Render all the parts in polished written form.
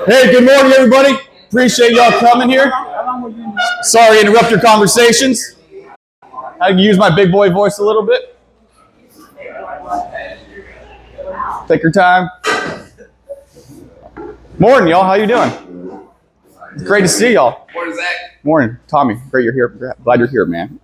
Hey, good morning, everybody. Appreciate y'all coming here. Sorry to interrupt your conversations. I can use my big boy voice a little bit. Take your time. Morning, y'all. How you doing? It's great to see y'all. Morning, Zach. Morning, Tommy. Great you're here. Glad you're here, man.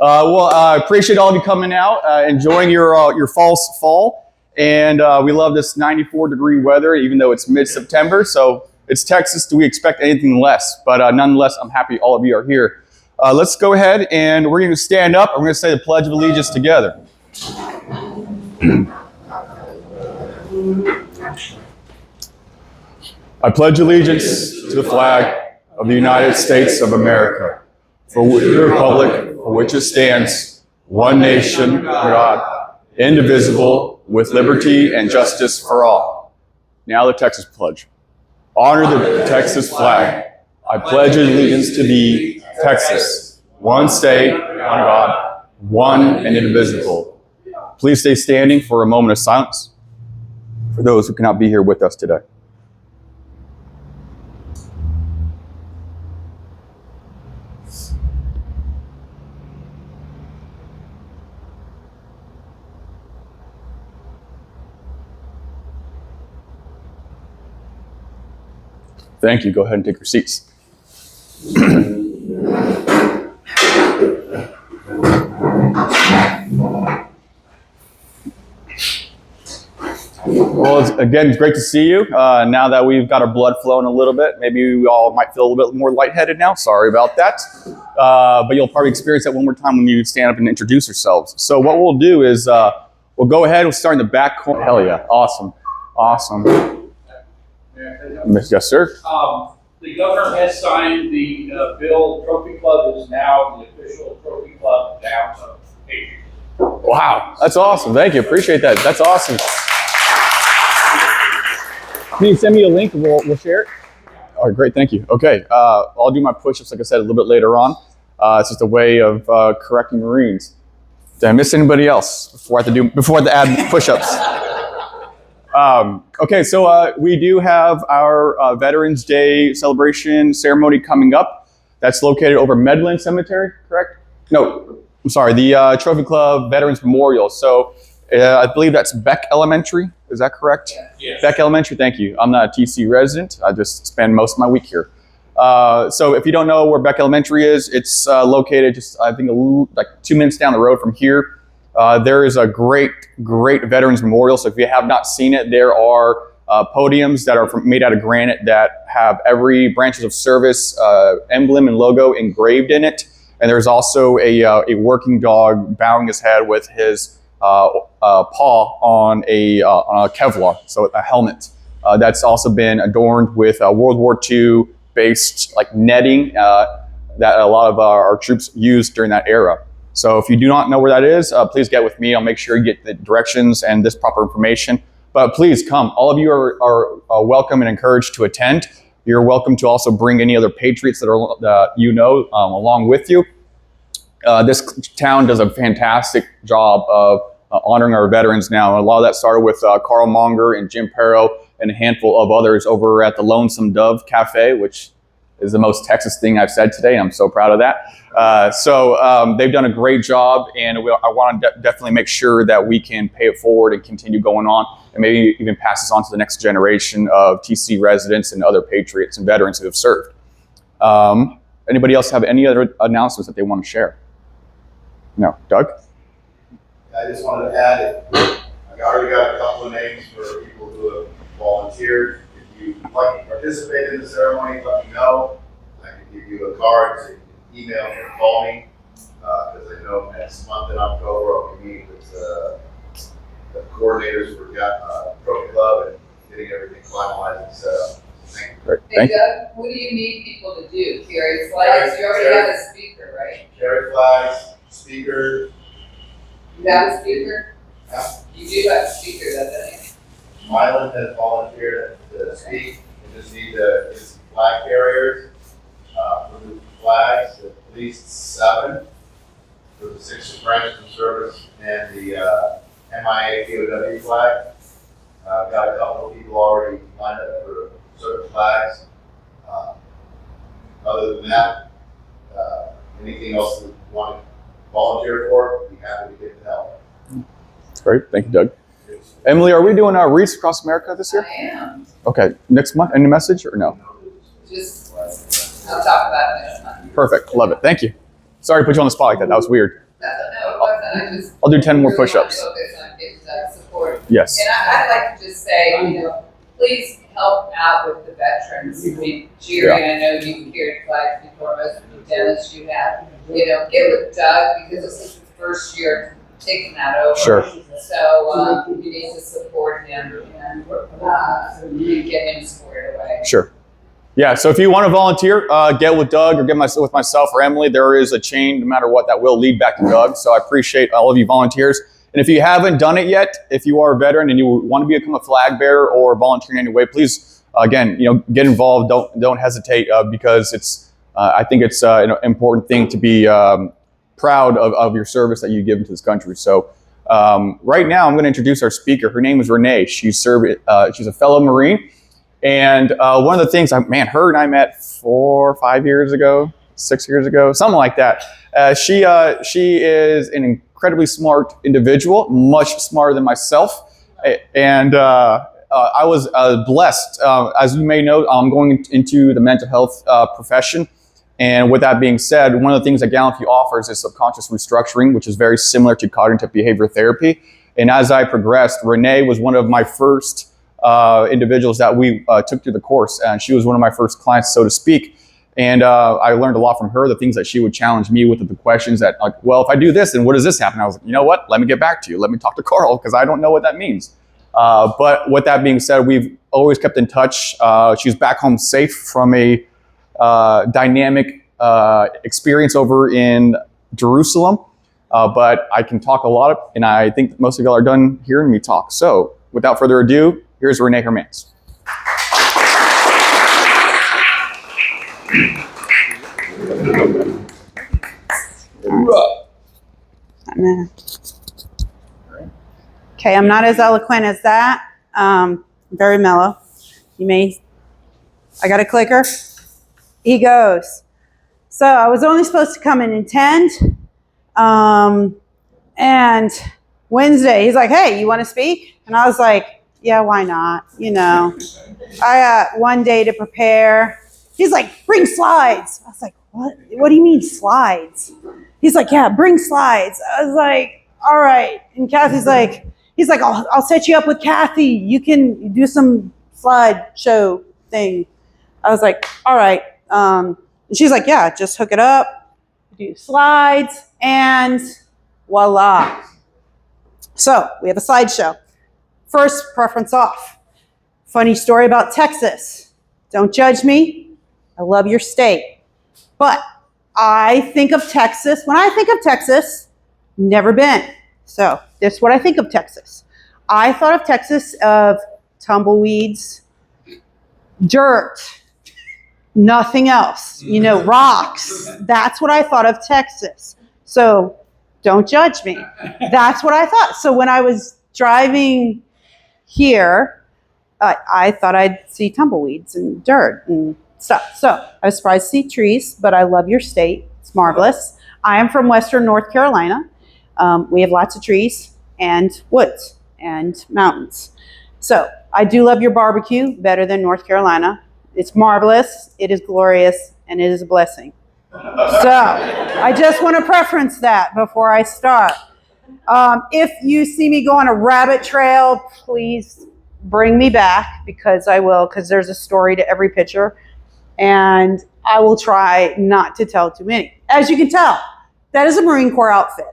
I appreciate all of you coming out, enjoying your fall. And we love this 94-degree weather, even though it's mid-September. So it's Texas. Do we expect anything less? But nonetheless, I'm happy all of you are here. Let's go ahead and we're going to stand up. And we're going to say the Pledge of Allegiance together. I pledge allegiance to the flag of the United States of America, for the republic for which it stands, one nation, God, indivisible, with liberty and justice for all. Now the Texas Pledge. Honor the Texas flag. I pledge allegiance to thee, Texas, one state, one God, one and indivisible. Please stay standing for a moment of silence for those who cannot be here with us today. Thank you. Go ahead and take your seats. Well, again, it's great to see you. Now that we've got our blood flowing a little bit, maybe we all might feel a little bit more lightheaded now. Sorry about that. But you'll probably experience that one more time when you stand up and introduce yourselves. So what we'll do is we'll go ahead. We'll start in the back corner. Hell yeah. Awesome. Yes, sir. The governor has signed the bill. Trophy Club is now the official Trophy Club down to Patriots. Wow, that's awesome. Thank you. Appreciate that. That's awesome. Can you send me a link and we'll share it? All right, great. Thank you. Okay, I'll do my push-ups, like I said, a little bit later on. It's just a way of correcting Marines. Did I miss anybody else before I have to add push-ups? Okay, so we do have our Veterans Day celebration ceremony coming up. That's located over Medland Cemetery, correct? No, I'm sorry, the Trophy Club Veterans Memorial. So I believe that's Beck Elementary. Is that correct? Yes. Beck Elementary, thank you. I'm not a TC resident. I just spend most of my week here. So if you don't know where Beck Elementary is, it's located just, I think, like 2 minutes down the road from here. There is a great Veterans Memorial. So if you have not seen it, there are podiums that are made out of granite that have every branches of service emblem and logo engraved in it. And there's also a working dog bowing his head with his paw on a Kevlar, so a helmet. That's also been adorned with World War II based like netting that a lot of our troops used during that era. So if you do not know where that is, please get with me. I'll make sure you get the directions and this proper information. But please come. All of you are welcome and encouraged to attend. You're welcome to also bring any other patriots that are along with you. This town does a fantastic job of honoring our veterans now. A lot of that started with Carl Monger and Jim Perro and a handful of others over at the Lonesome Dove Cafe, which is the most Texas thing I've said today. I'm so proud of that. So they've done a great job, and I want to definitely make sure that we can pay it forward and continue going on, and maybe even pass this on to the next generation of TC residents and other patriots and veterans who have served. Anybody else have any other announcements that they want to share? No. Doug? I just wanted to add, I already got a couple of names for people who have volunteered. If you'd like to participate in the ceremony, let me know. I can give you a card so you can email or call me. Because I know next month in October I'll be meeting with the coordinators for Trophy Club and getting everything finalized and set up. Thank you. Great. Hey Doug, what do you need people to do? Carry flags? You already have a speaker, right? Carry flags, speakers. You have a speaker? Yeah. You do have a speaker, doesn't it? Mylan has volunteered to speak. We just need to get some flag carriers for the flags, at least 7 for the 6th branch of service and the MIA POW flag. I've got a couple of people already lined up for Great. Thank you, Doug. Emily, are we doing Reefs Across America this year? I am. Okay. Next month? Any message or no? Just, I'll talk about it next month. Perfect. Love it. Thank you. Sorry to put you on the spot like that. That was weird. No, it wasn't. I just. I'll do 10 more really push-ups. want to focus on getting that support. Yes. And I'd like to just say, please help out with the veterans. I mean, Jerry, I know you carried flags before most of the Dennis you have. Get with Doug because this is his first year taking that over. Sure. So you need to support him and get him squared away. Sure. Yeah, so if you want to volunteer, get with Doug or get with myself or Emily. There is a chain, no matter what, that will lead back to Doug. So I appreciate all of you volunteers. And if you haven't done it yet, if you are a veteran and you want to become a flag bearer or volunteer in any way, please, again, get involved. Don't hesitate because it's. I think it's an important thing to be proud of your service that you give into this country. So right now, I'm going to introduce our speaker. Her name is Renee. She's a fellow Marine. And one of the things, her and I met 4 or 5 years ago, 6 years ago, something like that. She is an incredibly smart individual, much smarter than myself. And I was blessed. As you may know, I'm going into the mental health profession. And with that being said, one of the things that GallantFew offers is subconscious restructuring, which is very similar to cognitive behavior therapy. And as I progressed, Renee was one of my first individuals that we took through the course, and she was one of my first clients, so to speak. And I learned a lot from her, the things that she would challenge me with, the questions that, like, well, if I do this, then what does this happen? I was like, you know what? Let me get back to you. Let me talk to Carl because I don't know what that means. But with that being said, we've always kept in touch. She's back home safe from a dynamic experience over in Jerusalem. But I can talk a lot, and I think most of y'all are done hearing me talk. So without further ado, here's Renee Hermans. Okay, I'm not as eloquent as that. Very mellow. I got a clicker. He goes. So I was only supposed to come and attend. And Wednesday, he's like, hey, you want to speak? And I was like, yeah, why not? I got one day to prepare. He's like, bring slides. I was like, what? What do you mean slides? He's like, yeah, bring slides. I was like, all right. And Kathy's like, he's like, I'll set you up with Kathy. You can do some slideshow thing. I was like, all right. And she's like, yeah, just hook it up, do slides, and voila. So we have a slideshow. First, preference off. Funny story about Texas. Don't judge me. I love your state. But I think of Texas. When I think of Texas, never been. So this is what I think of Texas. I thought of Texas of tumbleweeds, dirt, nothing else. Rocks. That's what I thought of Texas. So don't judge me. That's what I thought. So when I was driving here, I thought I'd see tumbleweeds and dirt and stuff. So I was surprised to see trees, but I love your state. It's marvelous. I am from Western North Carolina. We have lots of trees and woods and mountains. So I do love your barbecue better than North Carolina. It's marvelous. It is glorious, and it is a blessing. So I just want to preference that before I start. If you see me go on a rabbit trail, please bring me back because I will, because there's a story to every picture, and I will try not to tell too many. As you can tell, that is a Marine Corps outfit.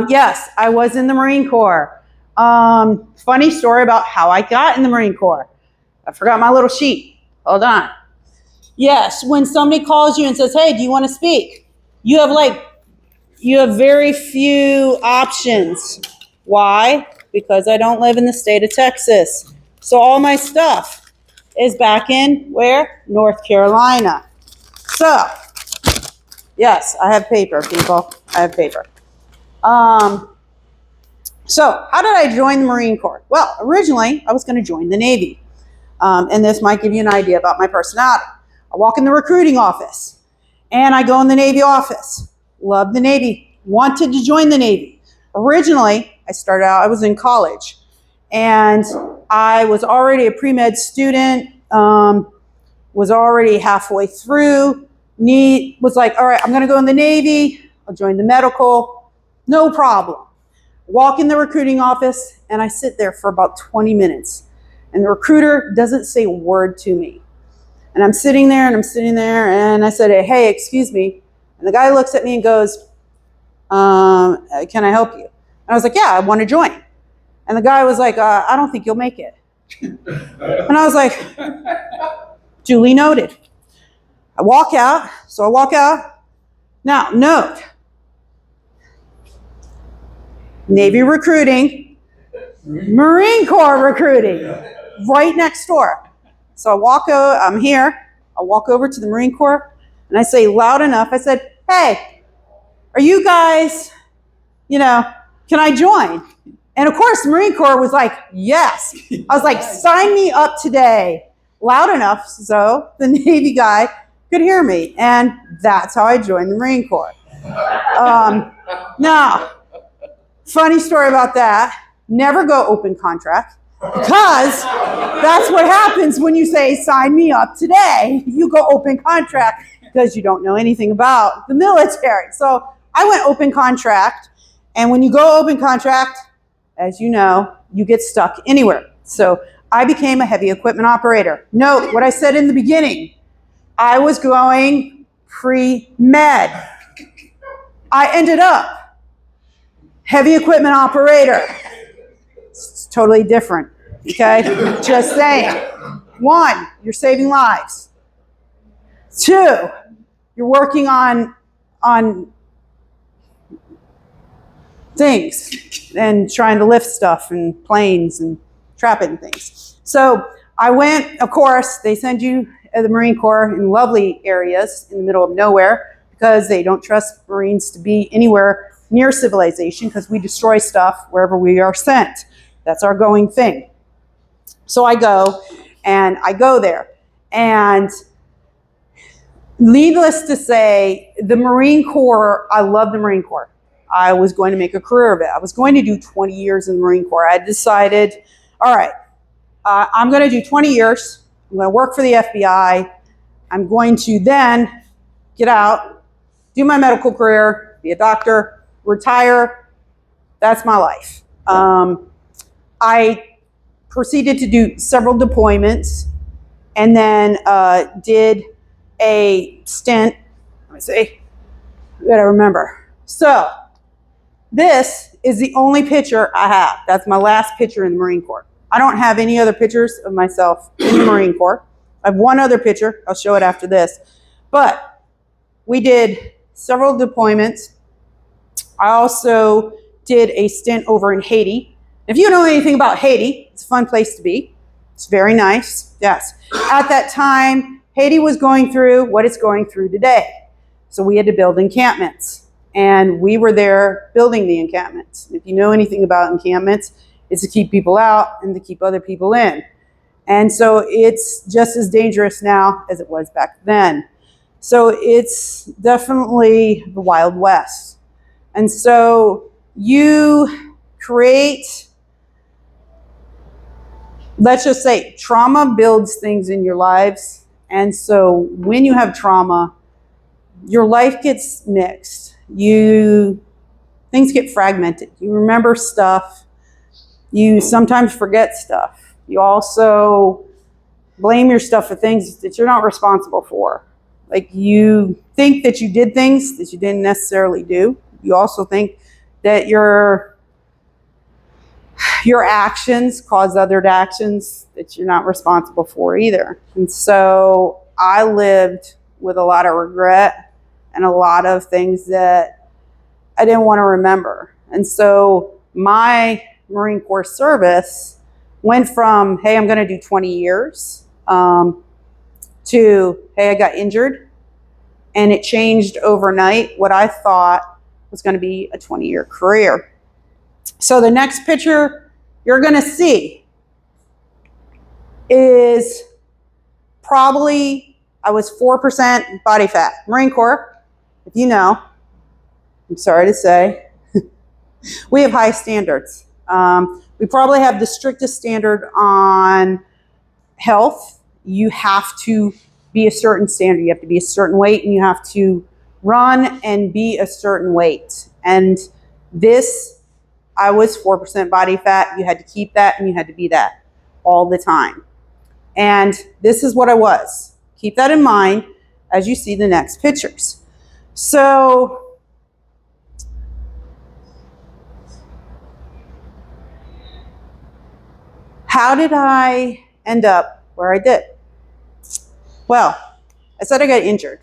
Yes, I was in the Marine Corps. Funny story about how I got in the Marine Corps. I forgot my little sheet. Hold on. Yes, when somebody calls you and says, hey, do you want to speak? You have very few options. Why? Because I don't live in the state of Texas. So all my stuff is back in where? North Carolina. So, yes, I have paper, people. I have paper. So how did I join the Marine Corps? Well, originally I was going to join the Navy. And this might give you an idea about my personality. I walk in the recruiting office and I go in the Navy office. Love the Navy. Wanted to join the Navy. Originally, I started out, I was in college, and I was already a pre-med student, was already halfway through, was like, all right, I'm gonna go in the Navy, I'll join the medical, no problem. Walk in the recruiting office, and I sit there for about 20 minutes, and the recruiter doesn't say a word to me. And I'm sitting there, and I said, hey, excuse me. And the guy looks at me and goes, can I help you? And I was like, yeah, I want to join. And the guy was like, I don't think you'll make it. And I was like, duly noted. I walk out. Now, note, Navy recruiting, Marine Corps recruiting, right next door. So I'm here. I walk over to the Marine Corps, and I say loud enough, I said, hey, are you guys, can I join? And of course, the Marine Corps was like, yes. I was like, sign me up today. Loud enough so the Navy guy could hear me. And that's how I joined the Marine Corps. Now, funny story about that, never go open contract, because that's what happens when you say, sign me up today. You go open contract because you don't know anything about the military. So I went open contract, and when you go open contract, as you know, you get stuck anywhere. So I became a heavy equipment operator. Note what I said in the beginning. I was going pre-med. I ended up heavy equipment operator. It's totally different, okay? Just saying. 1, you're saving lives. 2, you're working on things and trying to lift stuff and planes and trapping things. So I went, of course, they send you at the Marine Corps in lovely areas in the middle of nowhere because they don't trust Marines to be anywhere near civilization because we destroy stuff wherever we are sent. That's our going thing. So I go there. And needless to say, the Marine Corps, I love the Marine Corps. I was going to make a career of it. I was going to do 20 years in the Marine Corps. I decided, all right, I'm going to do 20 years. I'm going to work for the FBI. I'm going to then get out, do my medical career, be a doctor, retire. That's my life. I proceeded to do several deployments and then did a stint. Let me see. I gotta remember. So this is the only picture I have. That's my last picture in the Marine Corps. I don't have any other pictures of myself in the Marine Corps. I have one other picture. I'll show it after this. But we did several deployments. I also did a stint over in Haiti. If you know anything about Haiti, it's a fun place to be. It's very nice, yes. At that time, Haiti was going through what it's going through today. So we had to build encampments. And we were there building the encampments. If you know anything about encampments, it's to keep people out and to keep other people in. And so it's just as dangerous now as it was back then. So it's definitely the Wild West. And so you create, let's just say, trauma builds things in your lives. And so when you have trauma, your life gets mixed. Things get fragmented. You remember stuff. You sometimes forget stuff. You also blame your stuff for things that you're not responsible for. Like you think that you did things that you didn't necessarily do. You also think that your actions cause other actions that you're not responsible for either. And so I lived with a lot of regret and a lot of things that I didn't want to remember. And so my Marine Corps service went from, hey, I'm going to do 20 years, to, hey, I got injured. And it changed overnight what I thought was going to be a 20-year career. So the next picture you're going to see is probably, I was 4% body fat. Marine Corps, if you know, I'm sorry to say. We have high standards. We probably have the strictest standard on health. You have to be a certain standard. You have to be a certain weight, and you have to run and be a certain weight. And this, I was 4% body fat. You had to keep that, and you had to be that all the time. And this is what I was. Keep that in mind as you see the next pictures. So how did I end up where I did? Well, I said I got injured.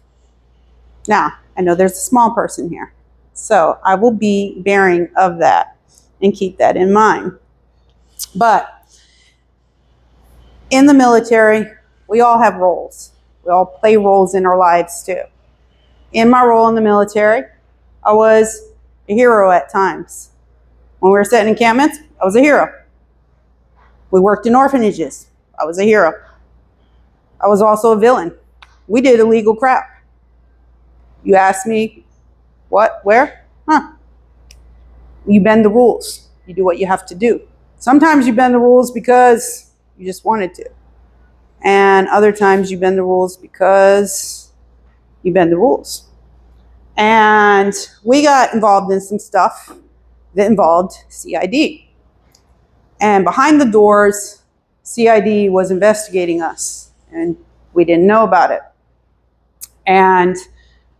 Now, I know there's a small person here, so I will be bearing of that and keep that in mind. But in the military, we all have roles. We all play roles in our lives too. In my role in the military, I was a hero at times. When we were setting encampments, I was a hero. We worked in orphanages. I was a hero. I was also a villain. We did illegal crap. You ask me, what, where? You bend the rules. You do what you have to do. Sometimes you bend the rules because you just wanted to. And other times you bend the rules because you bend the rules. And we got involved in some stuff that involved CID. And behind the doors, CID was investigating us, and we didn't know about it. And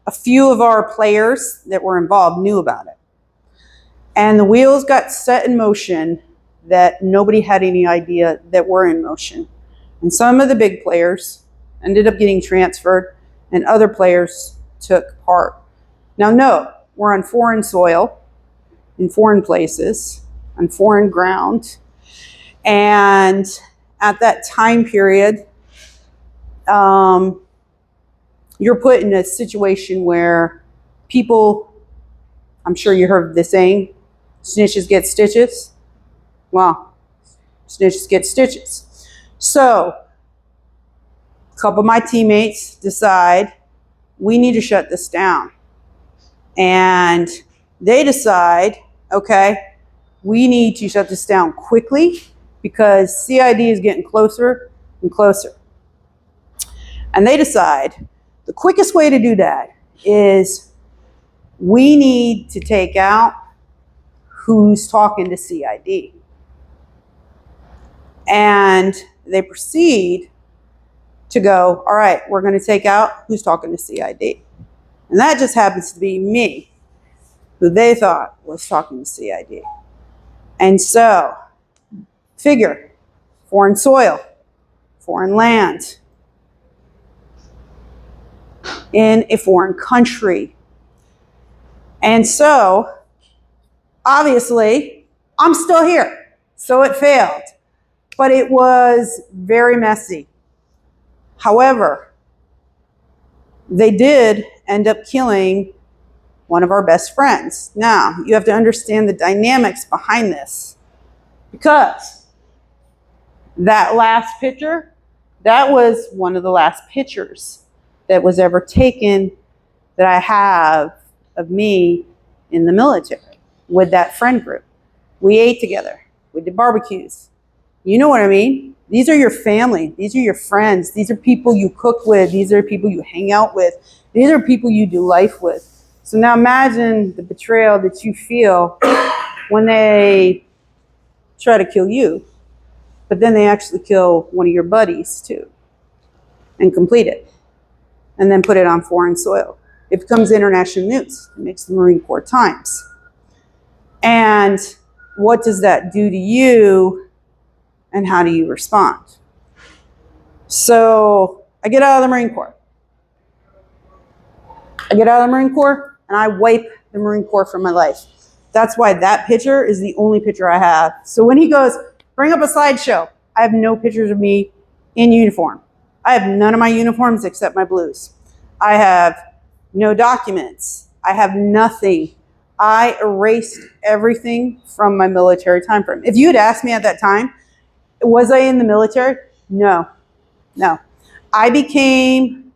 a few of our players that were involved knew about it. And the wheels got set in motion that nobody had any idea that were in motion. And some of the big players ended up getting transferred, and other players took part. Now, no, we're on foreign soil, in foreign places, on foreign ground. And at that time period, you're put in a situation where people, I'm sure you heard the saying, snitches get stitches. Well, snitches get stitches. So, a couple of my teammates decide we need to shut this down. And they decide, okay, we need to shut this down quickly because CID is getting closer and closer. And they decide the quickest way to do that is we need to take out who's talking to CID. And they proceed to go, all right, we're going to take out who's talking to CID. And that just happens to be me, who they thought was talking to CID. And so, figure, foreign soil, foreign land, in a foreign country. And so, obviously, I'm still here. So it failed. But it was very messy. However, they did end up killing one of our best friends. Now, you have to understand the dynamics behind this. Because that last picture, that was one of the last pictures that was ever taken that I have of me in the military with that friend group. We ate together. We did barbecues. You know what I mean? These are your family. These are your friends. These are people you cook with. These are people you hang out with. These are people you do life with. So now imagine the betrayal that you feel when they try to kill you, but then they actually kill one of your buddies too and complete it and then put it on foreign soil. It becomes international news. It makes the Marine Corps Times. And what does that do to you and how do you respond? So I get out of the Marine Corps. I get out of the Marine Corps and I wipe the Marine Corps from my life. That's why that picture is the only picture I have. So when he goes, bring up a slideshow, I have no pictures of me in uniform. I have none of my uniforms except my blues. I have no documents. I have nothing. I erased everything from my military time frame. If you had asked me at that time, was I in the military? No. I became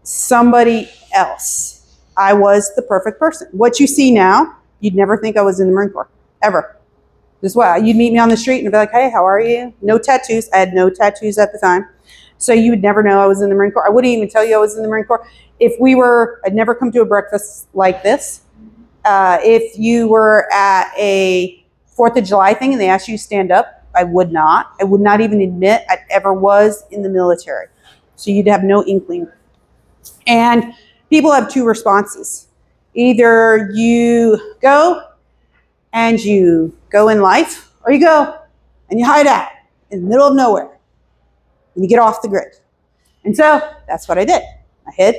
somebody else. I was the perfect person. What you see now, You'd never think I was in the Marine Corps, ever. This is why you'd meet me on the street and be like, hey, how are you? No tattoos. I had no tattoos at the time. So you would never know I was in the Marine Corps. I wouldn't even tell you I was in the Marine Corps. I'd never come to a breakfast like this. If you were at a 4th of July thing and they asked you to stand up, I would not. I would not even admit I ever was in the military. So you'd have no inkling. And people have two responses. Either you go and you go in life, or you go and you hide out in the middle of nowhere and you get off the grid. And so that's what I did. I hid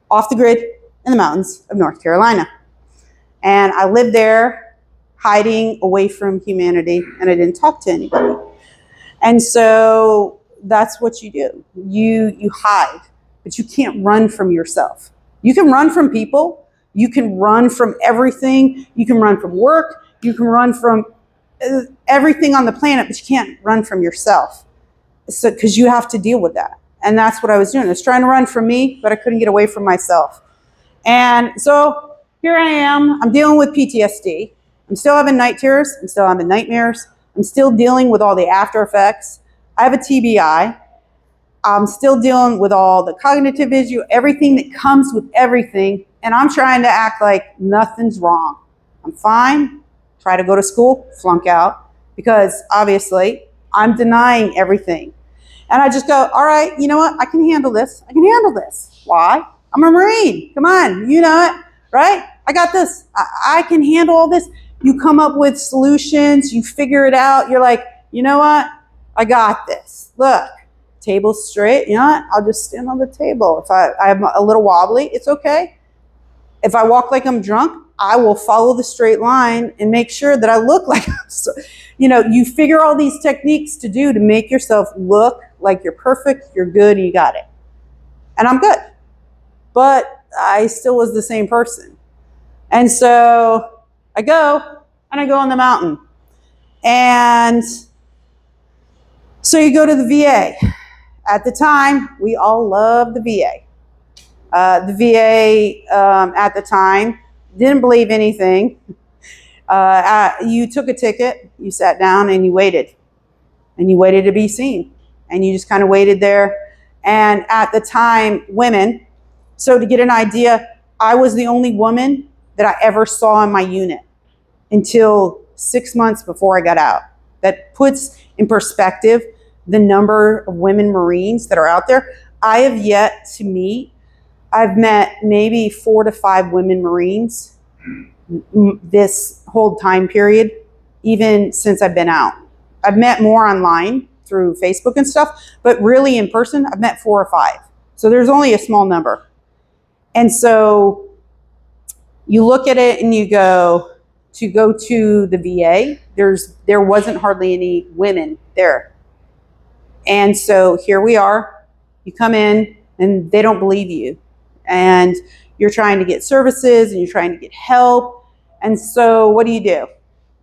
off the grid in the mountains of North Carolina. And I lived there hiding away from humanity, and I didn't talk to anybody. And so that's what you do. You hide, but you can't run from yourself. You can run from people. You can run from everything. You can run from work. You can run from everything on the planet, but you can't run from yourself. So, because you have to deal with that. And that's what I was doing. I was trying to run from me, but I couldn't get away from myself. And so here I am. I'm dealing with PTSD. I'm still having night terrors. I'm still having nightmares. I'm still dealing with all the after effects. I have a TBI. I'm still dealing with all the cognitive issue, everything that comes with everything. And I'm trying to act like nothing's wrong. I'm fine. Try to go to school, flunk out, because obviously I'm denying everything. And I just go, all right, you know what? I can handle this. I can handle this. Why? I'm a Marine. Come on, you know it, right? I got this. I can handle all this. You come up with solutions. You figure it out. You're like, you know what? I got this. Look, table's straight. You know what? I'll just stand on the table. If I'm a little wobbly, it's okay. If I walk like I'm drunk, I will follow the straight line and make sure that I look like I'm so, you figure all these techniques to do to make yourself look like you're perfect, you're good, and you got it. And I'm good. But I still was the same person. And so I go on the mountain. And so you go to the VA. At the time, we all loved the VA. The VA at the time didn't believe anything. You took a ticket, you sat down, and you waited. And you waited to be seen. And you just kind of waited there. And at the time, women, so to get an idea, I was the only woman that I ever saw in my unit until 6 months before I got out. That puts in perspective the number of women Marines that are out there. I have yet to meet, I've met maybe 4 to 5 women Marines this whole time period, even since I've been out. I've met more online through Facebook and stuff, but really in person, I've met 4 or 5. So there's only a small number. And so you look at it and you go to the VA, there wasn't hardly any women there. And so here we are, you come in and they don't believe you. And you're trying to get services and you're trying to get help. And so what do?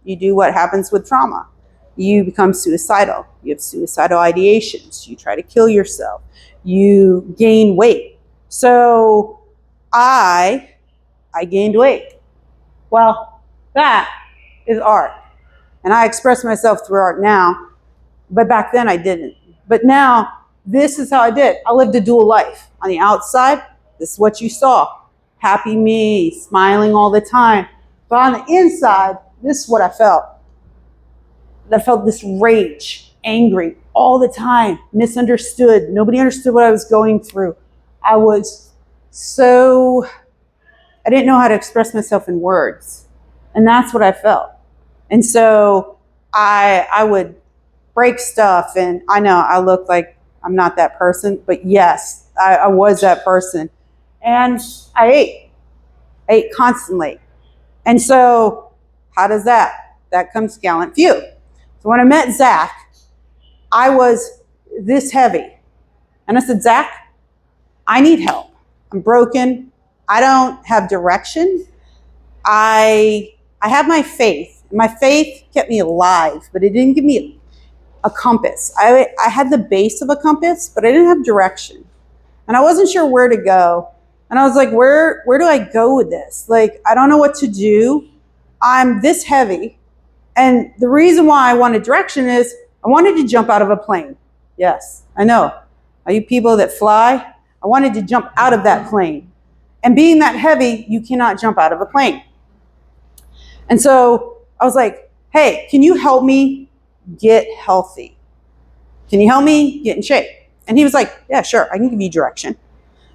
You do what happens with trauma. You become suicidal. You have suicidal ideations. You try to kill yourself. You gain weight. So I gained weight. Well, that is art. And I express myself through art now, but back then I didn't. But now, this is how I did. I lived a dual life. On the outside, this is what you saw. Happy me, smiling all the time. But on the inside, this is what I felt. I felt this rage, angry all the time, misunderstood. Nobody understood what I was going through. I didn't know how to express myself in words. And that's what I felt. And so I would break stuff, and I know I look like I'm not that person, but yes, I was that person. And I ate constantly. And so how does that? That comes GallantFew. So when I met Zach, I was this heavy. And I said, Zach, I need help. I'm broken. I don't have direction. I have my faith. My faith kept me alive, but it didn't give me a compass. I had the base of a compass, but I didn't have direction. And I wasn't sure where to go. And I was like, where do I go with this? Like, I don't know what to do. I'm this heavy. And the reason why I wanted direction is I wanted to jump out of a plane. Yes, I know. Are you people that fly? I wanted to jump out of that plane. And being that heavy, you cannot jump out of a plane. And so I was like, hey, can you help me get healthy? Can you help me get in shape? And he was like, yeah, sure, I can give you direction.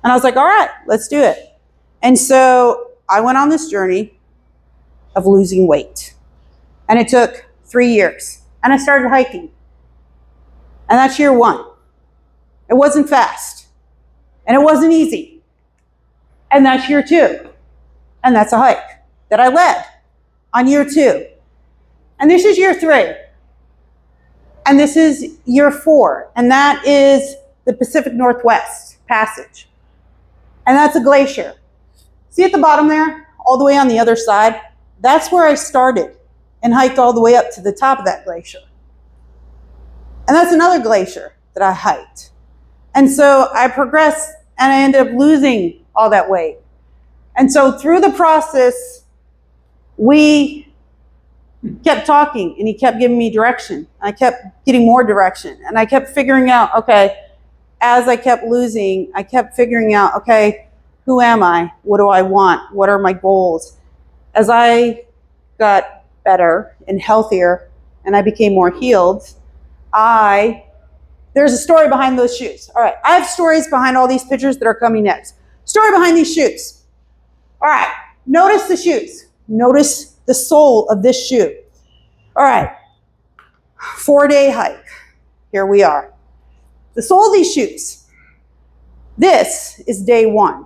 And I was like, all right, let's do it. And so I went on this journey of losing weight. And it took 3 years. And I started hiking. And that's year 1. It wasn't fast. And it wasn't easy. And that's year 2. And that's a hike that I led on year 2. And this is year 3. And this is year 4. And that is the Pacific Northwest Passage. And that's a glacier. See at the bottom there, all the way on the other side? That's where I started and hiked all the way up to the top of that glacier. And that's another glacier that I hiked. And so I progressed and I ended up losing all that weight. And so through the process, we kept talking and he kept giving me direction. I kept getting more direction and I kept figuring out, okay, as I kept losing, I kept figuring out, okay, who am I? What do I want? What are my goals? As I got better and healthier and I became more healed, there's a story behind those shoes. All right, I have stories behind all these pictures that are coming next. Story behind these shoes. All right, notice the shoes. Notice the sole of this shoe. All right, 4-day hike. Here we are. The sole of these shoes. This is day 1.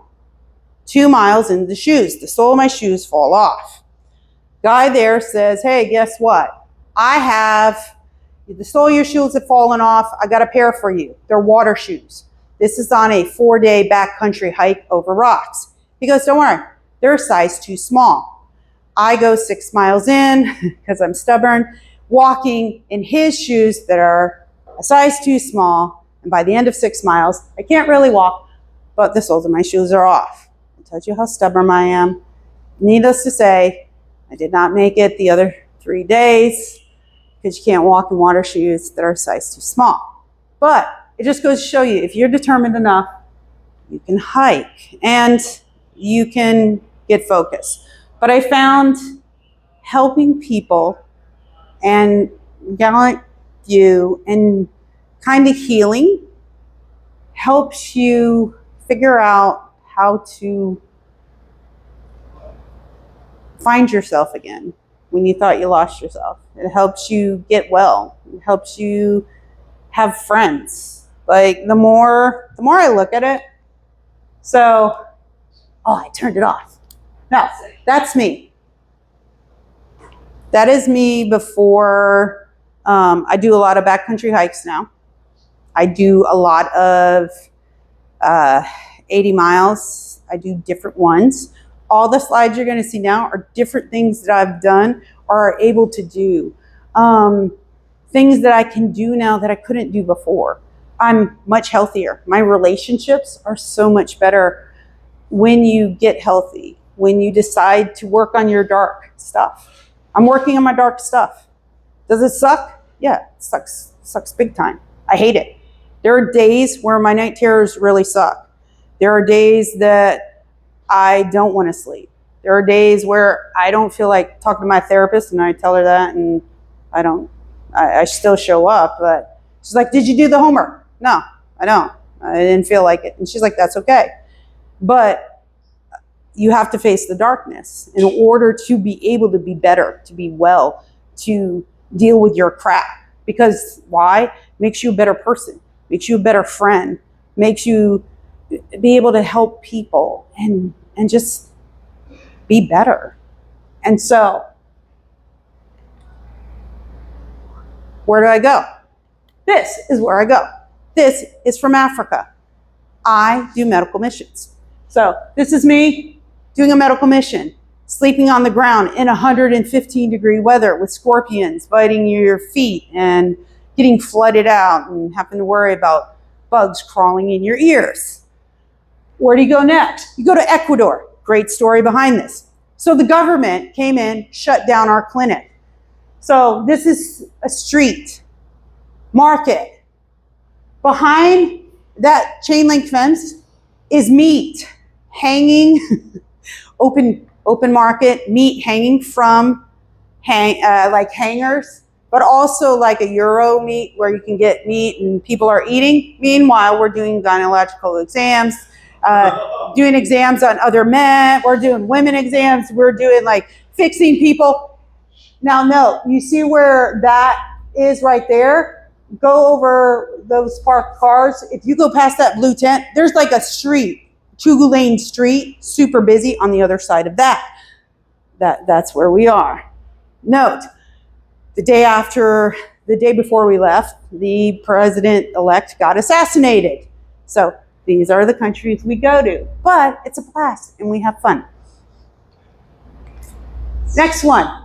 2 miles into the shoes. The sole of my shoes fall off. Guy there says, hey, guess what? The sole of your shoes have fallen off. I got a pair for you. They're water shoes. This is on a 4-day backcountry hike over rocks. He goes, don't worry, they're a size too small. I go 6 miles in, because I'm stubborn, walking in his shoes that are a size too small. And by the end of 6 miles, I can't really walk, but the soles of my shoes are off. I told you how stubborn I am. Needless to say, I did not make it the other 3 days because you can't walk in water shoes that are a size too small. But it just goes to show you, if you're determined enough, you can hike and you can get focused. But I found helping people and GallantFew and kind of healing helps you figure out how to find yourself again when you thought you lost yourself. It helps you get well. It helps you have friends. Like the more I look at it, so, I turned it off. No, that's me. That is me before. I do a lot of backcountry hikes now. I do a lot of 80 miles. I do different ones. All the slides you're going to see now are different things that I've done or are able to do. Things that I can do now that I couldn't do before. I'm much healthier. My relationships are so much better when you get healthy, when you decide to work on your dark stuff. I'm working on my dark stuff. Does it suck? Yeah, it sucks. It sucks big time. I hate it. There are days where my night terrors really suck. There are days that I don't want to sleep. There are days where I don't feel like talking to my therapist, and I tell her that, and I still show up, but she's like, did you do the homework? No, I don't. I didn't feel like it. And she's like, that's okay. But you have to face the darkness in order to be able to be better, to be well, to deal with your crap. Because why? Makes you a better person, makes you a better friend, makes you be able to help people and just be better. And so, where do I go? This is where I go. This is from Africa. I do medical missions. So this is me doing a medical mission, sleeping on the ground in 115-degree weather with scorpions biting your feet and getting flooded out and having to worry about bugs crawling in your ears. Where do you go next? You go to Ecuador. Great story behind this. So the government came in, shut down our clinic. So this is a street, market. Behind that chain link fence is meat hanging, open market, meat hanging from like hangers, but also like a Euro meat where you can get meat and people are eating. Meanwhile, we're doing gynecological exams, doing exams on other men. We're doing women exams. We're doing like fixing people. Now, no, you see where that is right there? Go over those parked cars. If you go past that blue tent, there's like a street, 2-lane street, super busy on the other side of that. That's where we are. Note, the day before we left, the president-elect got assassinated. So these are the countries we go to. But it's a blast, and we have fun. Next one.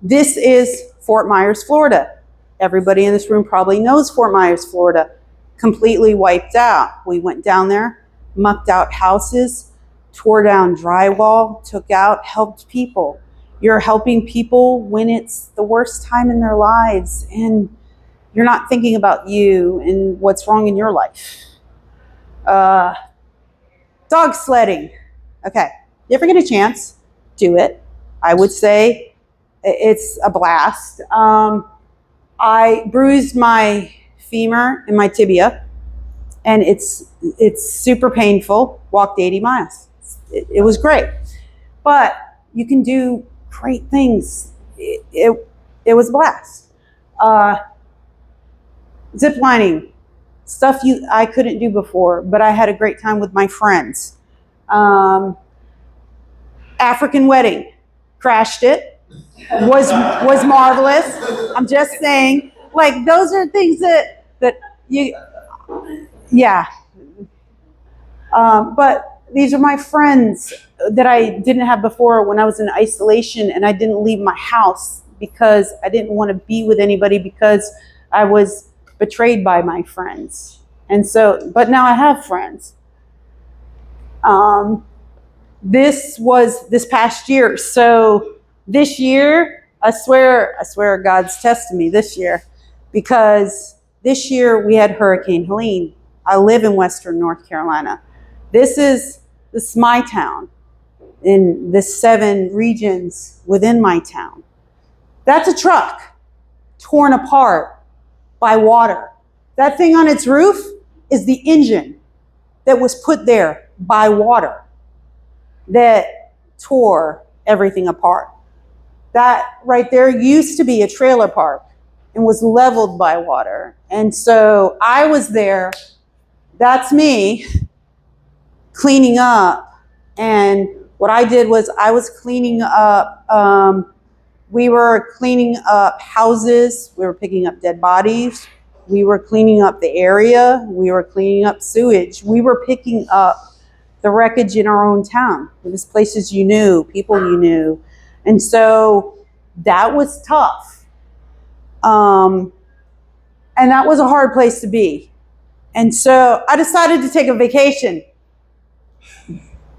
This is Fort Myers, Florida. Everybody in this room probably knows Fort Myers, Florida. Completely wiped out. We went down there, mucked out houses, tore down drywall, helped people. You're helping people when it's the worst time in their lives and you're not thinking about you and what's wrong in your life. Dog sledding. Okay, you ever get a chance, do it. I would say it's a blast. I bruised my femur and my tibia, and it's super painful. Walked 80 miles. It was great. But you can do great things. It was a blast. Zip lining, stuff I couldn't do before, but I had a great time with my friends. African wedding, crashed it. Was marvelous. I'm just saying, like, those are things that you, yeah. But these are my friends that I didn't have before when I was in isolation and I didn't leave my house because I didn't want to be with anybody because I was betrayed by my friends. And so, but now I have friends. This was this past year. So this year, I swear God's testing me this year, because this year we had Hurricane Helene. I live in Western North Carolina. This is my town in the 7 regions within my town. That's a truck torn apart by water. That thing on its roof is the engine that was put there by water that tore everything apart. That right there used to be a trailer park and was leveled by water. And so I was there, that's me, cleaning up. And what I did was I was cleaning up, we were cleaning up houses, we were picking up dead bodies, we were cleaning up the area, we were cleaning up sewage, we were picking up the wreckage in our own town. It was places you knew, people you knew. And so that was tough. And that was a hard place to be. And so I decided to take a vacation.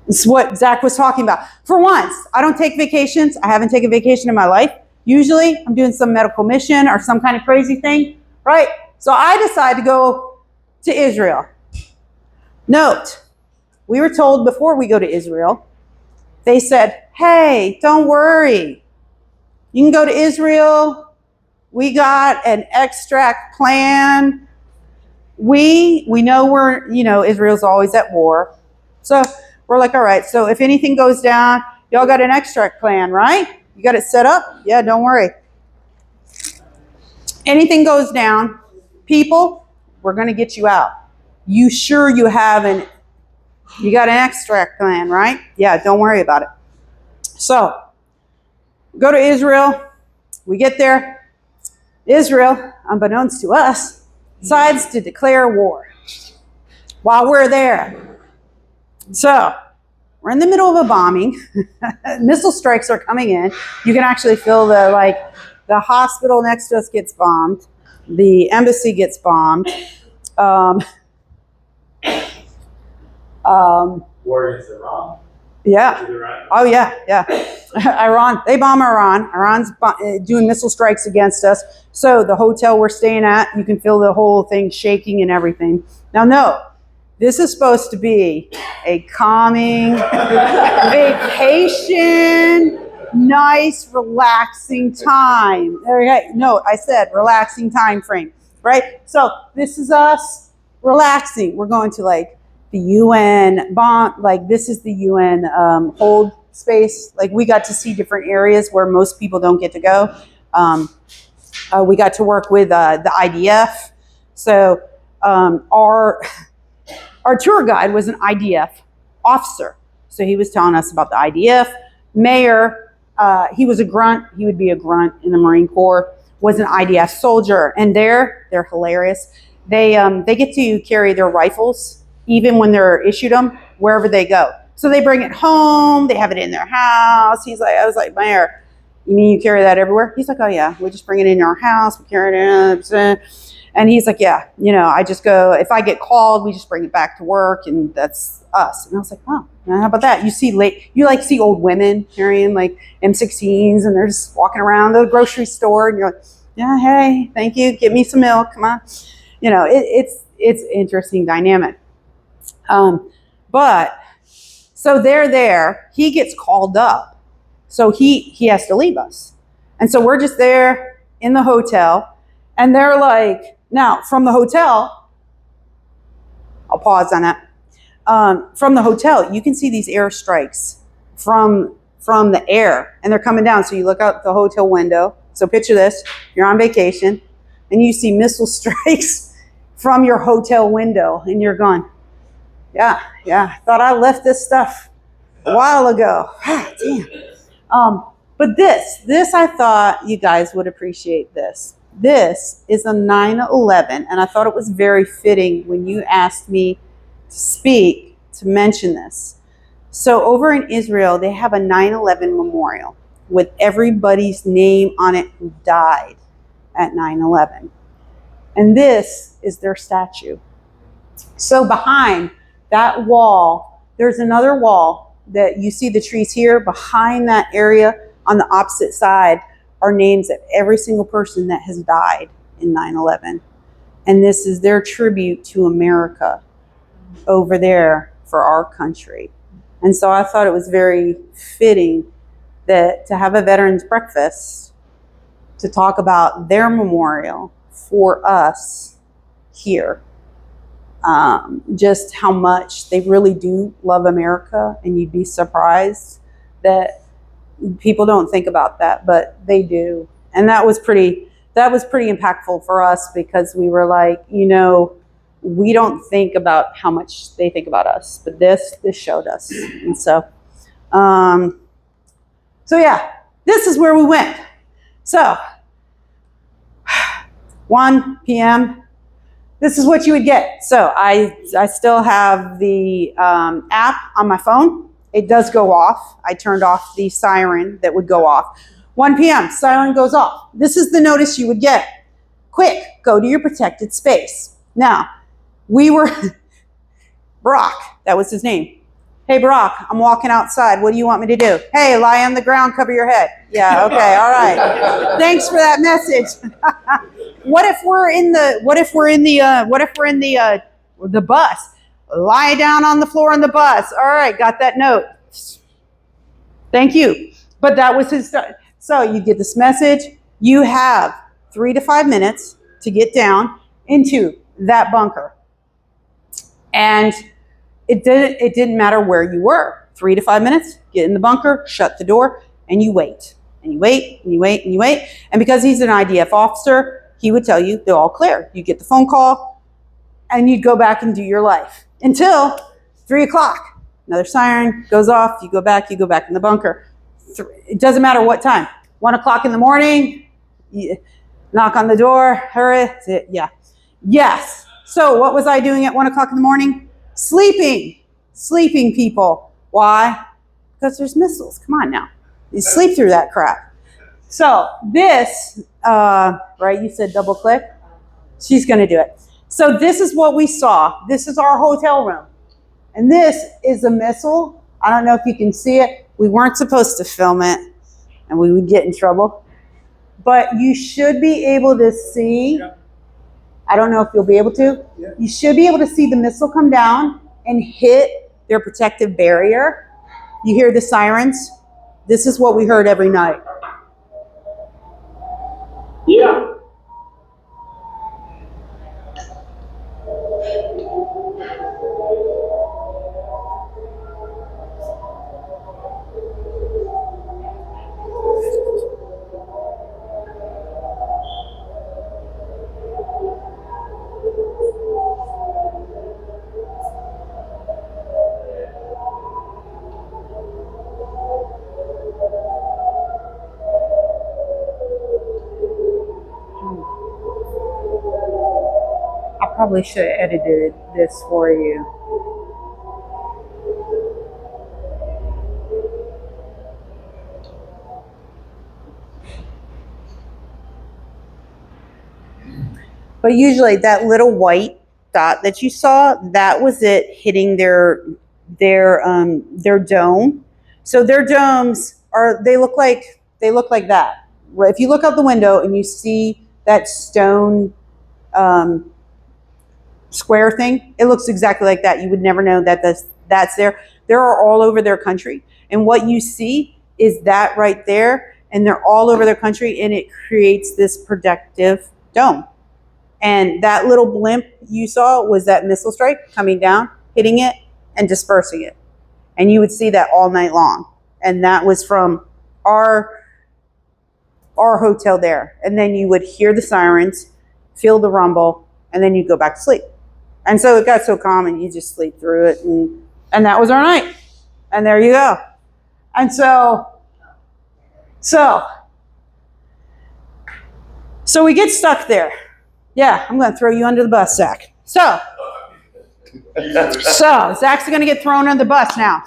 This is what Zach was talking about. For once, I don't take vacations. I haven't taken a vacation in my life. Usually I'm doing some medical mission or some kind of crazy thing, right? So I decided to go to Israel. Note, we were told before we go to Israel, they said, hey, don't worry. You can go to Israel. We got an extract plan. We know Israel's always at war. So we're like, all right, so if anything goes down, y'all got an extract plan, right? You got it set up? Yeah, don't worry. Anything goes down, people, we're going to get you out. You sure you got an extract plan, right? Yeah, don't worry about it. So, go to Israel. We get there. Israel, unbeknownst to us, decides to declare war while we're there. So, we're in the middle of a bombing. Missile strikes are coming in. You can actually feel the hospital next to us gets bombed. The embassy gets bombed. war against Iran? Yeah. Is it Iran? Oh yeah, yeah. Iran, they bomb Iran. Iran's doing missile strikes against us. So the hotel we're staying at, you can feel the whole thing shaking and everything. Now, no, this is supposed to be a calming vacation, nice, relaxing time. Okay, no, I said relaxing time frame, right? So this is us relaxing. We're going to like the UN bomb, like this is the UN hold space. Like we got to see different areas where most people don't get to go. We got to work with the IDF. So our tour guide was an IDF officer. So he was telling us about the IDF. Mayor, he was a grunt. He would be a grunt in the Marine Corps, was an IDF soldier. And they're hilarious. They get to carry their rifles even when they're issued them, wherever they go. So they bring it home, they have it in their house. I was like, Mayor, you mean you carry that everywhere? He's like, oh yeah, we just bring it in our house, we carry it in. And he's like, yeah, I just go, if I get called, we just bring it back to work, and that's us. And I was like, oh, how about that? You see old women carrying like M16s, and they're just walking around the grocery store, and you're like, yeah, hey, thank you, get me some milk, come on. It's interesting dynamic. But so they're there, he gets called up. So he has to leave us. And so we're just there in the hotel, and they're like, now from the hotel, I'll pause on that. From the hotel, you can see these airstrikes from the air, and they're coming down. So you look out the hotel window. So picture this, you're on vacation, and you see missile strikes from your hotel window, and you're going, yeah, thought I left this stuff a while ago. Damn. But this I thought you guys would appreciate this. This is a 9/11, and I thought it was very fitting when you asked me to speak to mention this. So over in Israel, they have a 9/11 memorial with everybody's name on it who died at 9/11. And this is their statue. So behind that wall, there's another wall that you see the trees here. Behind that area on the opposite side are names of every single person that has died in 9/11. And this is their tribute to America over there for our country. And so I thought it was very fitting that to have a veterans breakfast to talk about their memorial for us here. Just how much they really do love America, and you'd be surprised that people don't think about that, but they do. And that was pretty impactful for us, because we were like, we don't think about how much they think about us, but this showed us. And so yeah, this is where we went. So 1 p.m. This is what you would get. So I still have the app on my phone. It does go off. I turned off the siren that would go off. 1 p.m., siren goes off. This is the notice you would get. Quick, go to your protected space. Now, we were, Brock, that was his name. Hey, Brock, I'm walking outside. What do you want me to do? Hey, lie on the ground, cover your head. Yeah, okay, all right. Thanks for that message. What if we're in the bus? Lie down on the floor in the bus. All right, got that note. Thank you. But that was his. So you get this message. You have 3 to 5 minutes to get down into that bunker. And it didn't matter where you were. 3 to 5 minutes, get in the bunker, shut the door, and you wait. And you wait, and you wait, and you wait. And because he's an IDF officer, he would tell you they're all clear. You get the phone call, and you'd go back and do your life until 3 o'clock. Another siren goes off. You go back in the bunker. It doesn't matter what time. 1 o'clock in the morning, you knock on the door. Hurry. Yeah. Yes. So what was I doing at 1 o'clock in the morning? Sleeping, people. Why? Because there's missiles. Come on now. You sleep through that crap. So this, right, you said double click. She's going to do it. So this is what we saw. This is our hotel room. And this is a missile. I don't know if you can see it. We weren't supposed to film it and we would get in trouble. But you should be able to see, I don't know if you'll be able to, you should be able to see the missile come down and hit their protective barrier. You hear the sirens? This is what we heard every night. Yeah. I probably should have edited this for you. But usually that little white dot that you saw, that was it hitting their dome. So their domes they look like that. If you look out the window and you see that stone square thing, it looks exactly like that. You would never know that that's there. They're all over their country. And what you see is that right there, and they're all over their country, and it creates this protective dome. And that little blimp you saw was that missile strike coming down, hitting it, and dispersing it. And you would see that all night long. And that was from our hotel there. And then you would hear the sirens, feel the rumble, and then you go back to sleep. And so it got so calm and you just sleep through it. And that was our night. And there you go. And so we get stuck there. Yeah, I'm going to throw you under the bus, Zach. So Zach's going to get thrown under the bus now.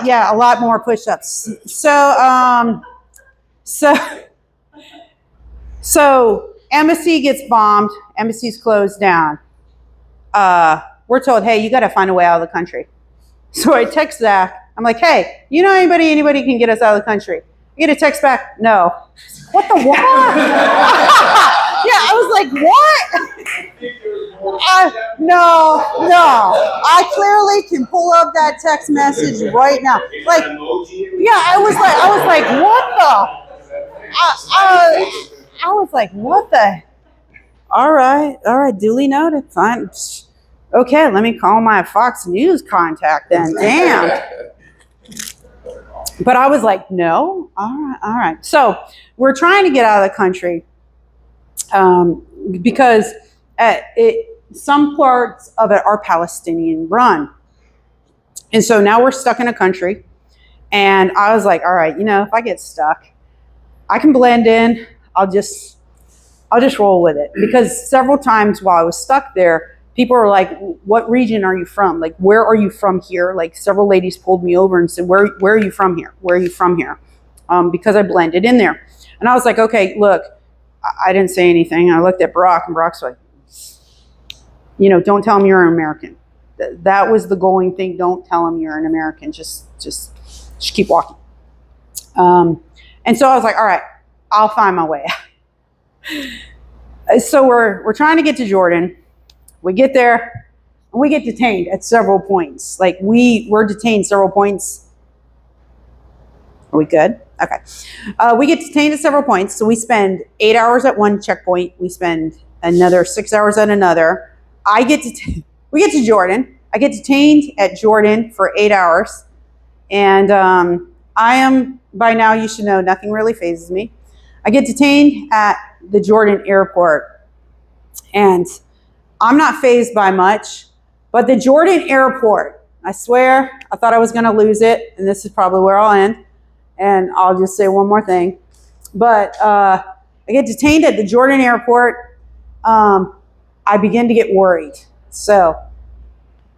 Yeah, a lot more push-ups. So embassy gets bombed. Embassy's closed down. We're told, hey, you got to find a way out of the country. So I text Zach. I'm like, hey, you know anybody can get us out of the country? I get a text back, no. What the what? Yeah, I was like, what? No. I clearly can pull up that text message right now. Like, yeah, I was like, what the? I was like, what the? All right, duly noted. Fine. Okay, let me call my Fox News contact then. Damn. But I was like, no. All right. So we're trying to get out of the country because some parts of it are Palestinian run. And so now we're stuck in a country. And I was like, all right, if I get stuck, I can blend in. I'll just roll with it. Because several times while I was stuck there, people are like, what region are you from? Like, where are you from here? Like, several ladies pulled me over and said, where are you from here? Where are you from here? Because I blended in there. And I was like, okay, look, I didn't say anything. I looked at Barack, and Barack's like, don't tell him you're an American. That was the going thing. Don't tell him you're an American. Just keep walking. And so I was like, all right, I'll find my way out. So we're trying to get to Jordan. We get there, and we get detained at several points. Like, we were detained several points. Are we good? Okay. We get detained at several points. So we spend 8 hours at one checkpoint. We spend another 6 hours at another. We get to Jordan. I get detained at Jordan for 8 hours. And I am, by now you should know, nothing really phases me. I get detained at the Jordan airport. And I'm not fazed by much, but the Jordan airport, I swear, I thought I was going to lose it, and this is probably where I'll end, and I'll just say one more thing. But I get detained at the Jordan airport. I begin to get worried. So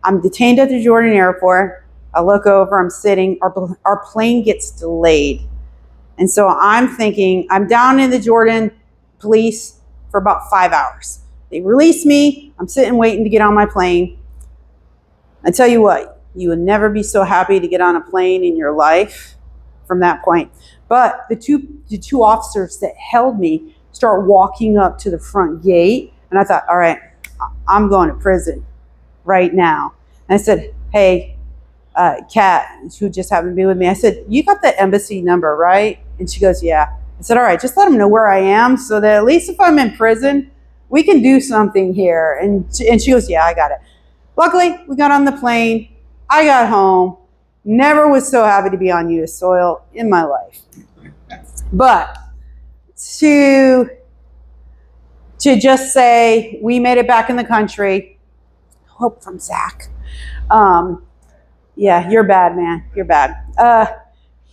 I'm detained at the Jordan airport. I look over, I'm sitting, our plane gets delayed. And so I'm thinking, I'm down in the Jordan police for about 5 hours. They release me. I'm sitting waiting to get on my plane. I tell you what, you would never be so happy to get on a plane in your life from that point. But the two officers that held me start walking up to the front gate, and I thought, all right, I'm going to prison right now. And I said, hey, Kat, who just happened to be with me, I said, you got the embassy number, right? And she goes, yeah. I said, all right, just let them know where I am so that at least if I'm in prison, we can do something here. And she goes, yeah, I got it. Luckily, we got on the plane. I got home. Never was so happy to be on U.S. soil in my life. But to just say we made it back in the country, hope from Zach. Yeah, you're bad, man. You're bad.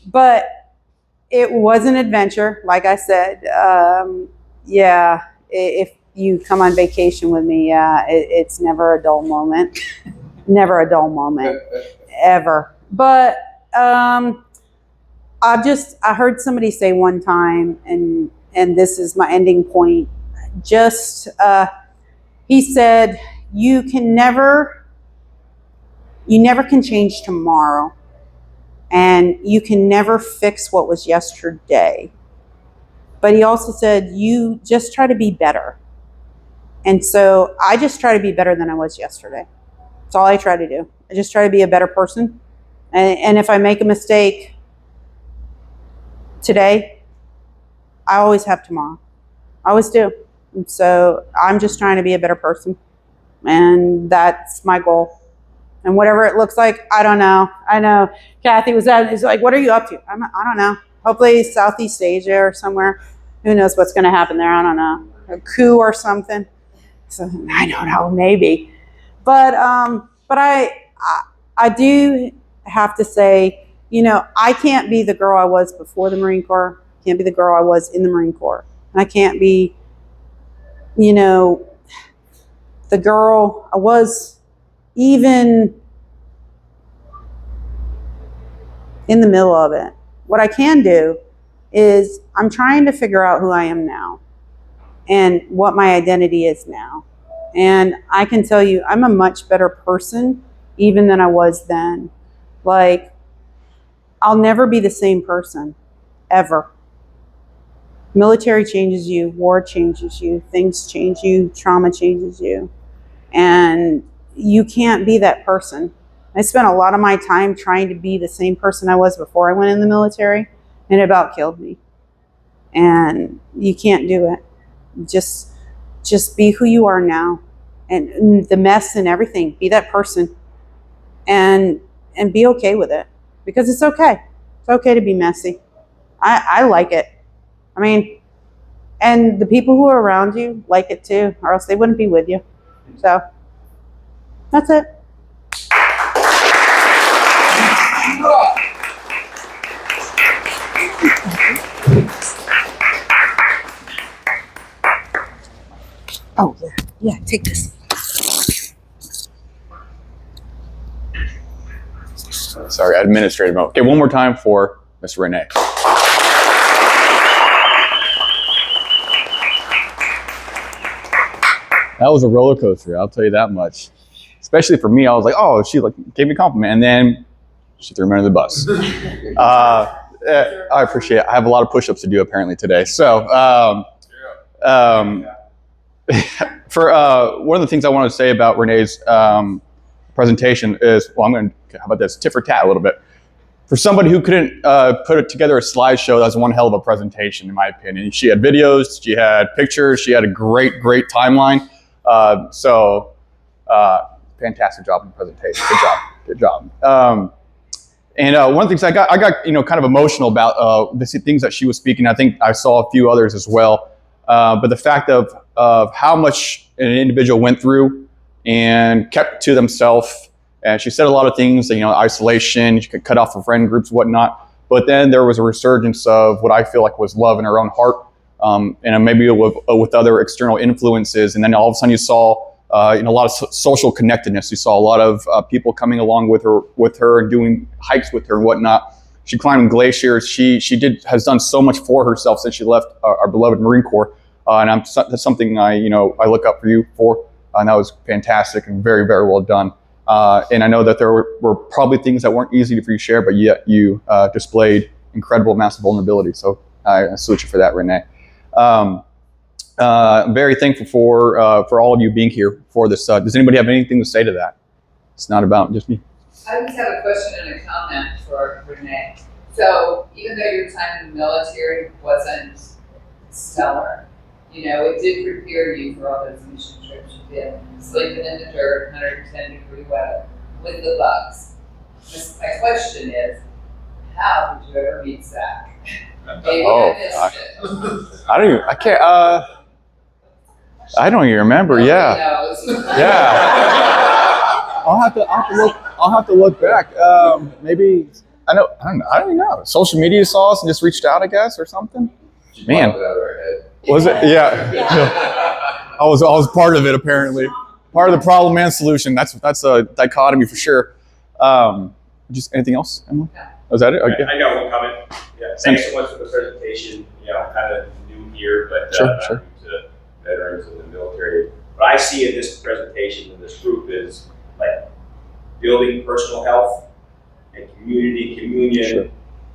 But it was an adventure, like I said. Yeah, if you come on vacation with me, it's never a dull moment. Never a dull moment, ever. But I heard somebody say one time, and this is my ending point. He said, you never can change tomorrow, and you can never fix what was yesterday. But he also said, you just try to be better. And so I just try to be better than I was yesterday. That's all I try to do. I just try to be a better person. And if I make a mistake today, I always have tomorrow. I always do. And so I'm just trying to be a better person. And that's my goal. And whatever it looks like, I don't know. I know Kathy was like, what are you up to? I don't know. Hopefully Southeast Asia or somewhere. Who knows what's going to happen there? I don't know. A coup or something. So I don't know, maybe. But I do have to say, I can't be the girl I was before the Marine Corps. I can't be the girl I was in the Marine Corps. And I can't be, the girl I was even in the middle of it. What I can do is I'm trying to figure out who I am now and what my identity is now. And I can tell you, I'm a much better person even than I was then. Like, I'll never be the same person, ever. Military changes you, war changes you, things change you, trauma changes you. And you can't be that person. I spent a lot of my time trying to be the same person I was before I went in the military, and it about killed me. And you can't do it. Just be who you are now, and the mess and everything. Be that person, and be okay with it, because it's okay. It's okay to be messy. I like it. I mean, and the people who are around you like it too, or else they wouldn't be with you. So that's it. Oh, yeah, take this. Sorry, administrative mode. Okay, one more time for Miss Renee. That was a roller coaster, I'll tell you that much. Especially for me, I was like, oh, she gave me a compliment, and then she threw me under the bus. I appreciate it. I have a lot of push-ups to do apparently today. So, for one of the things I want to say about Renee's presentation is, well, how about this, tit for tat a little bit. For somebody who couldn't put together a slideshow, that was one hell of a presentation, in my opinion. She had videos, she had pictures, she had a great timeline. Fantastic job in the presentation. Good job. And one of the things I got kind of emotional about the things that she was speaking. I think I saw a few others as well. But the fact of how much an individual went through and kept to themselves. And she said a lot of things, isolation, she could cut off from friend groups, whatnot. But then there was a resurgence of what I feel like was love in her own heart, and maybe with other external influences. And then all of a sudden you saw a lot of social connectedness. You saw a lot of people coming along with her and doing hikes with her and whatnot. She climbed glaciers. She has done so much for herself since she left our beloved Marine Corps. And that's something I look up for you for. And that was fantastic and very, very well done. And I know that there were probably things that weren't easy for you to share, but yet you displayed incredible amounts of vulnerability. So I salute you for that, Renee. I'm very thankful for all of you being here for this. Does anybody have anything to say to that? It's not about just me. I just have a question and a comment for Renee. So even though your time in the military wasn't stellar, you know, it did prepare you for all those mission trips you did, sleeping in the dirt, 110-degree weather, with the bugs. My question is, how did you ever meet Zach? Maybe I missed it. I don't even remember. Nobody Yeah. knows. Yeah. I'll have to look back. Maybe I don't even know. Social media saw us and just reached out, I guess, or something. Man, was it? Yeah. I was part of it, apparently. Part of the problem and solution. That's a dichotomy for sure. Just anything else, Emily? Was that it? Okay. I got one comment. Yeah, thanks so much for the presentation. You know, I'm kind of new here, but Sure. to veterans in the military. What I see in this presentation in this group is like building personal health and community communion, Sure.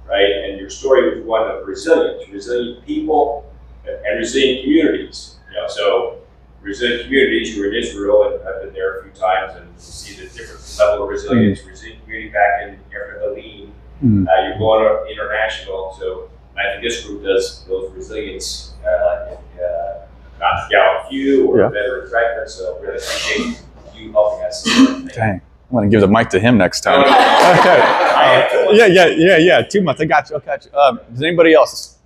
right? And your story was one of resilience, resilient people and resilient communities. You know, so resilient communities. You were in Israel, and I've been there a few times, and you see the different level of resilience. Resilient community back in Helene. You're going international, so I think this group does those resilience, not GallantFew or Veterans Records. So really appreciate you helping us. Dang. I'm going to give the mic to him next time. Okay. Yeah. 2 months. I got you. Does anybody else?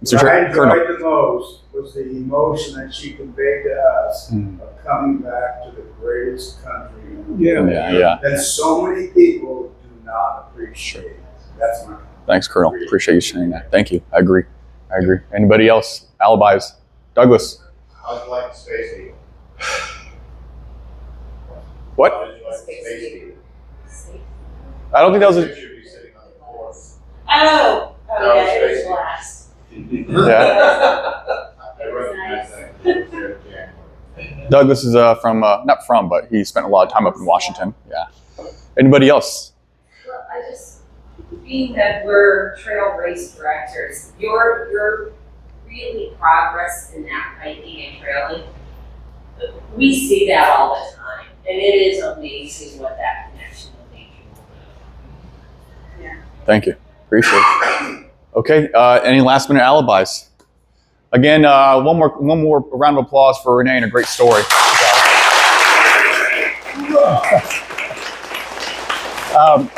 What I enjoyed the most was the emotion that she conveyed to us of coming back to the greatest country in the world. Yeah. That so many people do not appreciate. That's my. Thanks, Colonel. Appreciate you sharing that. Thank you. I agree. Anybody else? Alibis? Douglas? I was like Space Eagle. What? I was like Space Eagle. I don't think that was Picture of you sitting on the floor. Oh, That was yeah, it was crazy. glass. Yeah. I recognize that. It was there in January. Douglas is not from, but he spent a lot of time up in Washington. Yeah. Anybody else? Well, being that we're trail race directors, your really progress in that hiking and trailing, we see that all the time, and it is amazing what that connection with nature will do. Yeah. Thank you. Appreciate it. Okay. Any last minute alibis? Again, one more round of applause for Renee and a great story.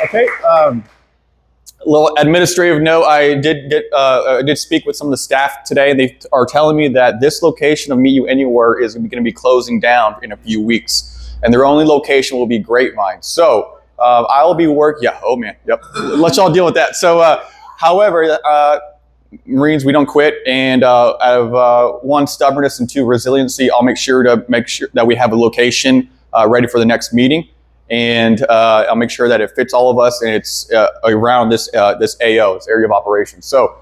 Okay. A little administrative note. I did speak with some of the staff today. They are telling me that this location of Meet You Anywhere is going to be closing down in a few weeks, and their only location will be Grapevine. So I will be working. Yeah. Oh man. Yep. Let y'all deal with that. So, however, Marines, we don't quit, and out of one, stubbornness, and two, resiliency, I'll make sure that we have a location ready for the next meeting. And I'll make sure that it fits all of us, and it's around this AO, this area of operations. So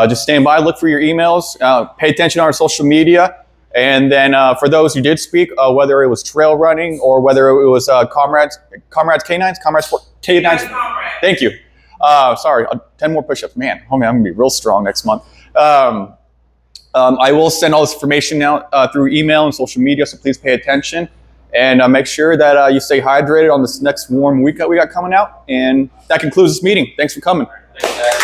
just stand by, look for your emails, pay attention on our social media, and then for those who did speak, whether it was trail running or whether it was comrades K9s, comrades K9s. Thank you. Sorry, 10 more push-ups. Man, I'm gonna be real strong next month. I will send all this information out through email and social media, so please pay attention. And make sure that you stay hydrated on this next warm week that we got coming out. And that concludes this meeting. Thanks for coming. Thanks, Zach.